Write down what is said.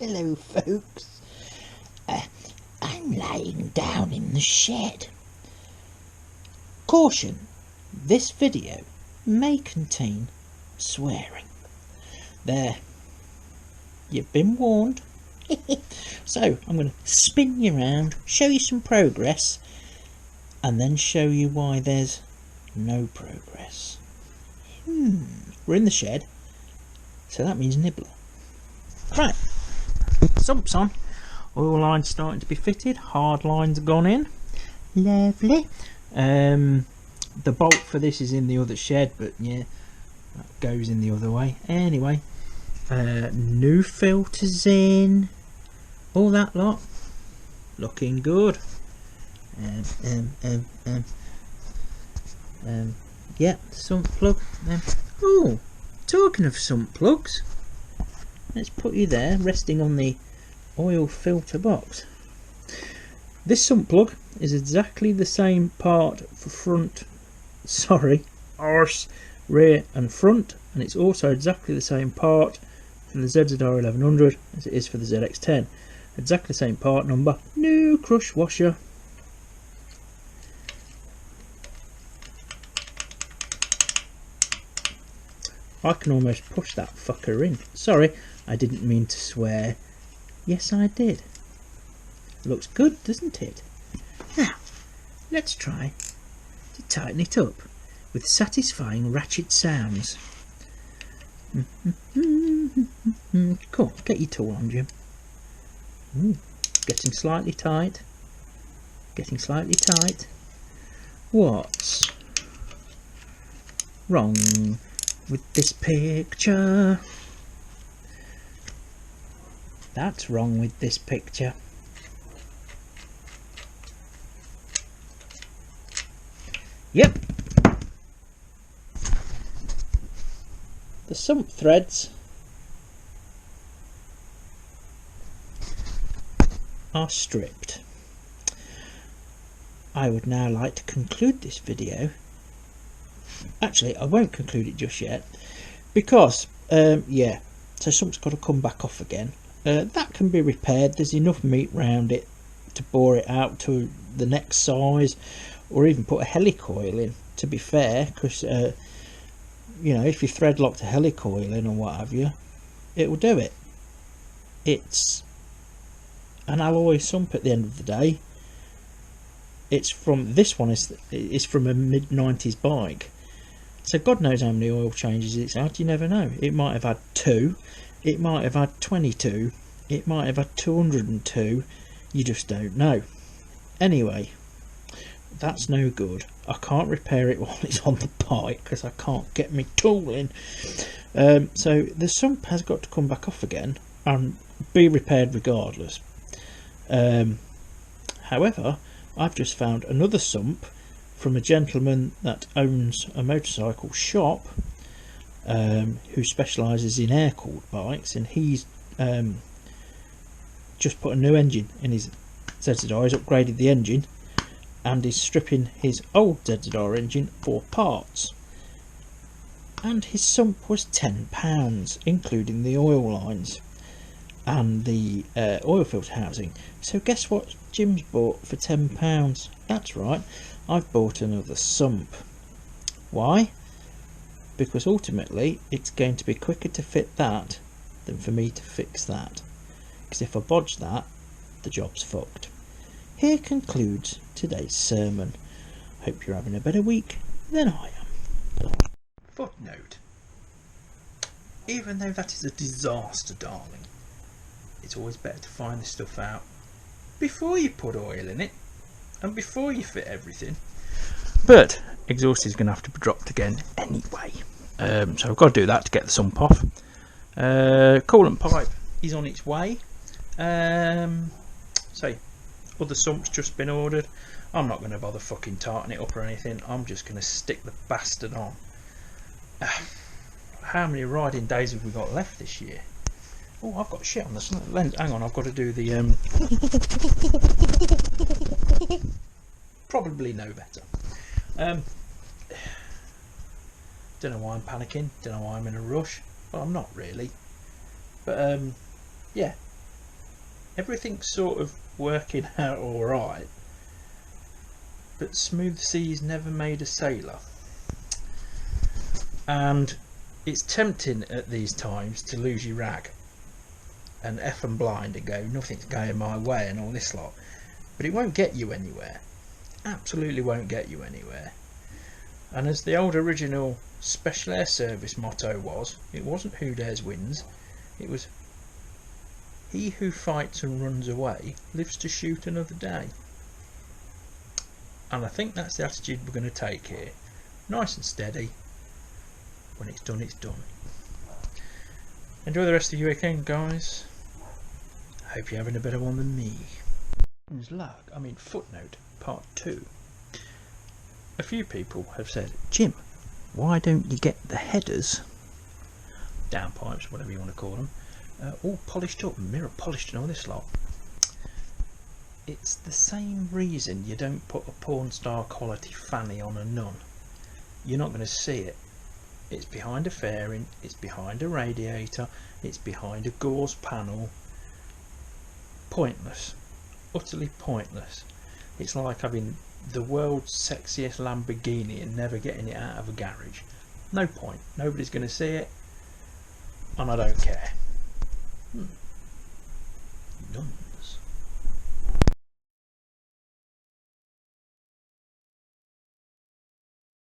Hello folks, I'm lying down in the shed. Caution, this video may contain swearing. There, you've been warned. So I'm going to spin you around, show you some progress, and then show you why there's no progress. We're in the shed, so that means nibbler. Right, sumps on, oil lines starting to be fitted, hard lines gone in, lovely. The bolt for this is in the other shed, but yeah, that goes in the other way. Anyway, new filters in, all that lot, looking good. Yeah, sump plug. Oh, talking of sump plugs, let's put you there, resting on the oil filter box. This sump plug is exactly the same part for arse, rear and front, and it's also exactly the same part from the ZZR 1100 as it is for the ZX10. Exactly the same part number, new crush washer. I can almost push that fucker in. Sorry, I didn't mean to swear. Yes, I did. Looks good, doesn't it? Now, let's try to tighten it up with satisfying ratchet sounds. Cool, get your tool on, Jim. Getting slightly tight. Getting slightly tight. What's wrong with this picture? That's wrong with this picture. Yep. The sump threads are stripped. I would now like to conclude this video. Actually, I won't conclude it just yet, because yeah, so something's got to come back off again. That can be repaired. There's enough meat round it to bore it out to the next size, or even put a helicoil in, to be fair, because you know, if you thread locked a helicoil in or what have you, it will do it. It's an alloy sump at the end of the day. It's from, this one is from a mid-90s bike, so God knows how many oil changes it's had. You never know. It might have had 2, it might have had 22, it might have had 202. You just don't know. Anyway, that's no good. I can't repair it while it's on the bike because I can't get my tool in. So the sump has got to come back off again and be repaired regardless. However, I've just found another sump from a gentleman that owns a motorcycle shop, who specialises in air-cooled bikes, and he's just put a new engine in his ZZR. He's upgraded the engine and is stripping his old ZZR engine for parts, and his sump was £10, including the oil lines and the oil filter housing. So guess what Jim's bought for £10? That's right, I've bought another sump. Why? Because ultimately it's going to be quicker to fit that than for me to fix that, because if I bodge that, the job's fucked. Here concludes today's sermon. Hope you're having a better week than I am. Footnote: even though that is a disaster, darling, it's always better to find the stuff out before you put oil in it and before you fit everything. But exhaust is going to have to be dropped again anyway, so I've got to do that to get the sump off. Coolant pipe is on its way. So other sump's just been ordered. I'm not going to bother fucking tarting it up or anything. I'm just going to stick the bastard on. How many riding days have we got left this year? Oh, I've got shit on the lens. Hang on, I've got to do the probably no better. Don't know why I'm panicking, don't know why I'm in a rush. Well, I'm not really, but yeah, everything's sort of working out alright, but smooth seas never made a sailor. And it's tempting at these times to lose your rag and F and blind and go, nothing's going my way and all this lot, but it won't get you anywhere. Absolutely won't get you anywhere. And as the old original Special Air Service motto was, it wasn't who dares wins, it was he who fights and runs away lives to shoot another day. And I think that's the attitude we're going to take here. Nice and steady. When it's done, it's done. Enjoy the rest of your weekend, guys. Hope you're having a better one than me. Footnote part 2. A few people have said, Jim, why don't you get the headers, downpipes, whatever you want to call them, all polished up, mirror polished and all this lot? It's the same reason you don't put a porn star quality fanny on a nun. You're not going to see it. It's behind a fairing, it's behind a radiator, it's behind a gauze panel. Pointless. Utterly pointless. It's like having the world's sexiest Lamborghini and never getting it out of a garage. No point. Nobody's going to see it, and I don't care. None.